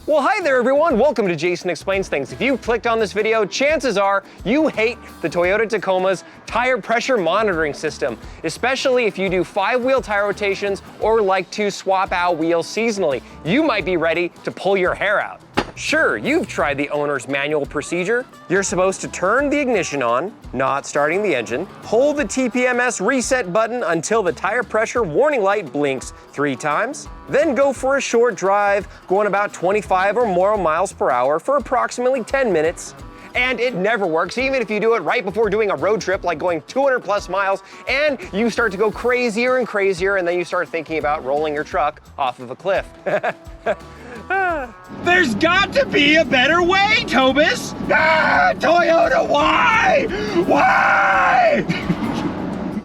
Well, hi there everyone, welcome to Jason Explains Things. If you've clicked on this video, chances are you hate the Toyota Tacoma's tire pressure monitoring system, especially if you do 5-wheel tire rotations or like to swap out wheels seasonally. You might be ready to pull your hair out. Sure, you've tried the owner's manual procedure. You're supposed to turn the ignition on, not starting the engine, hold the TPMS reset button until the tire pressure warning light blinks 3 times, then go for a short drive, going about 25 or more miles per hour for approximately 10 minutes. And it never works, even if you do it right before doing a road trip like going 200 plus miles, and you start to go crazier and crazier, and then you start thinking about rolling your truck off of a cliff. There's got to be a better way, Tobis! Ah, Toyota, why? Why?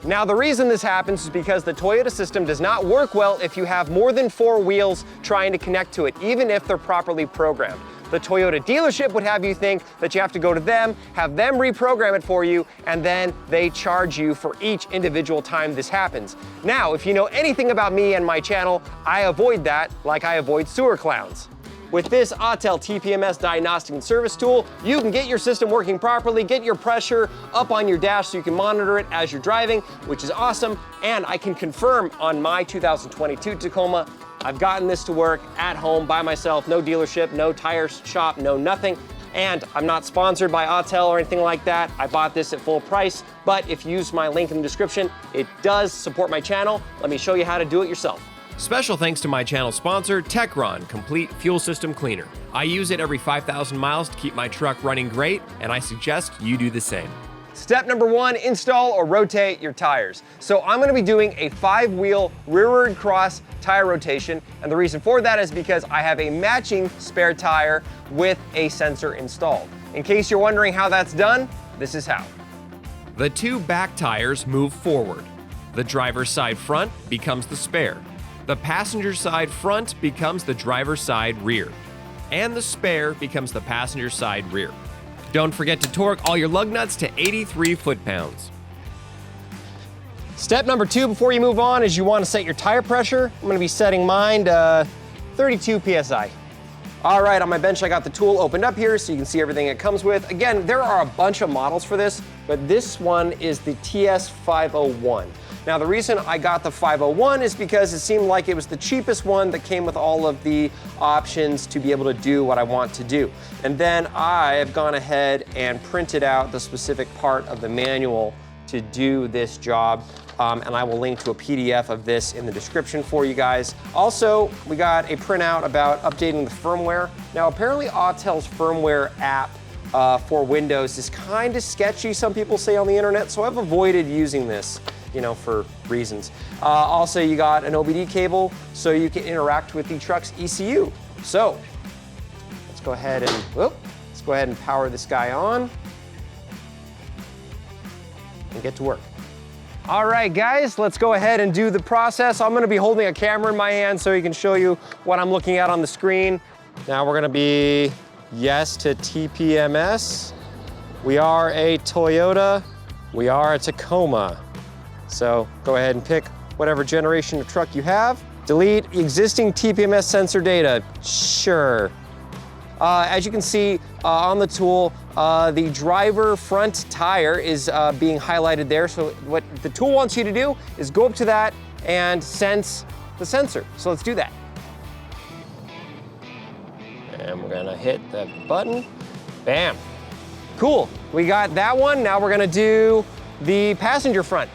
Now, the reason this happens is because the Toyota system does not work well if you have more than 4 wheels trying to connect to it, even if they're properly programmed. The Toyota dealership would have you think that you have to go to them, have them reprogram it for you, and then they charge you for each individual time this happens. Now, if you know anything about me and my channel, I avoid that like I avoid sewer clowns. With this Autel TPMS diagnostic and service tool, you can get your system working properly, get your pressure up on your dash so you can monitor it as you're driving, which is awesome. And I can confirm on my 2022 Tacoma, I've gotten this to work at home by myself, no dealership, no tire shop, no nothing. And I'm not sponsored by Autel or anything like that. I bought this at full price, but if you use my link in the description, it does support my channel. Let me show you how to do it yourself. Special thanks to my channel sponsor, Techron Complete Fuel System Cleaner. I use it every 5,000 miles to keep my truck running great, and I suggest you do the same. Step number 1, install or rotate your tires. So I'm gonna be doing a 5-wheel rearward cross tire rotation, and the reason for that is because I have a matching spare tire with a sensor installed. In case you're wondering how that's done, this is how. The 2 back tires move forward. The driver's side front becomes the spare. The passenger side front becomes the driver's side rear. And the spare becomes the passenger side rear. Don't forget to torque all your lug nuts to 83 foot-pounds. Step number 2 before you move on is you want to set your tire pressure. I'm going to be setting mine to 32 PSI. All right, on my bench I got the tool opened up here so you can see everything it comes with. Again, there are a bunch of models for this, but this one is the TS501. Now, the reason I got the 501 is because it seemed like it was the cheapest one that came with all of the options to be able to do what I want to do. And then I have gone ahead and printed out the specific part of the manual to do this job. And I will link to a PDF of this in the description for you guys. Also, we got a printout about updating the firmware. Now, apparently Autel's firmware app for Windows is kind of sketchy, some people say on the internet, so I've avoided using this, you know, for reasons. Also, you got an OBD cable so you can interact with the truck's ECU. So, let's go ahead and power this guy on and get to work. All right, guys, let's go ahead and do the process. I'm gonna be holding a camera in my hand so he can show you what I'm looking at on the screen. Now we're gonna be yes to TPMS. We are a Toyota, we are a Tacoma. So go ahead and pick whatever generation of truck you have. Delete existing TPMS sensor data, sure. As you can see on the tool, the driver front tire is being highlighted there. So what the tool wants you to do is go up to that and sense the sensor. So let's do that. And we're gonna hit the button, bam. Cool, we got that one. Now we're gonna do the passenger front.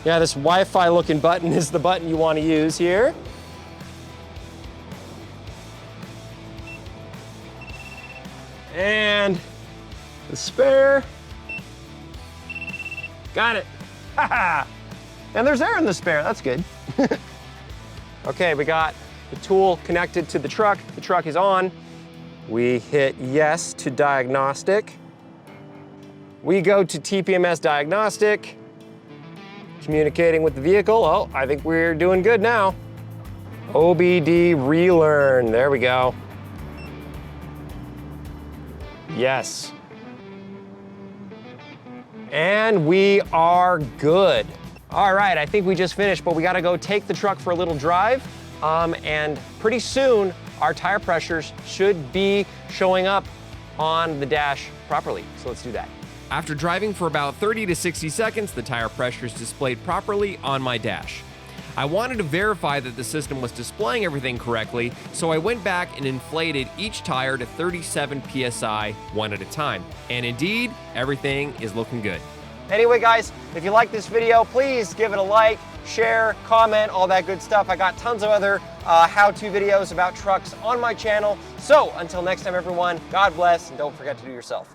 Yeah, this Wi-Fi looking button is the button you wanna use here. And the spare. Got it. Haha. And there's air in the spare, that's good. Okay, we got the tool connected to the truck. The truck is on. We hit yes to diagnostic. We go to TPMS diagnostic. Communicating with the vehicle. Oh, I think we're doing good now. OBD relearn, there we go. Yes. And we are good. All right, I think we just finished, but we gotta go take the truck for a little drive. And pretty soon, our tire pressures should be showing up on the dash properly. So let's do that. After driving for about 30 to 60 seconds, the tire pressure is displayed properly on my dash. I wanted to verify that the system was displaying everything correctly, so I went back and inflated each tire to 37 PSI one at a time. And indeed, everything is looking good. Anyway guys, if you like this video, please give it a like, share, comment, all that good stuff. I got tons of other how-to videos about trucks on my channel. So until next time everyone, God bless, and don't forget to do yourself.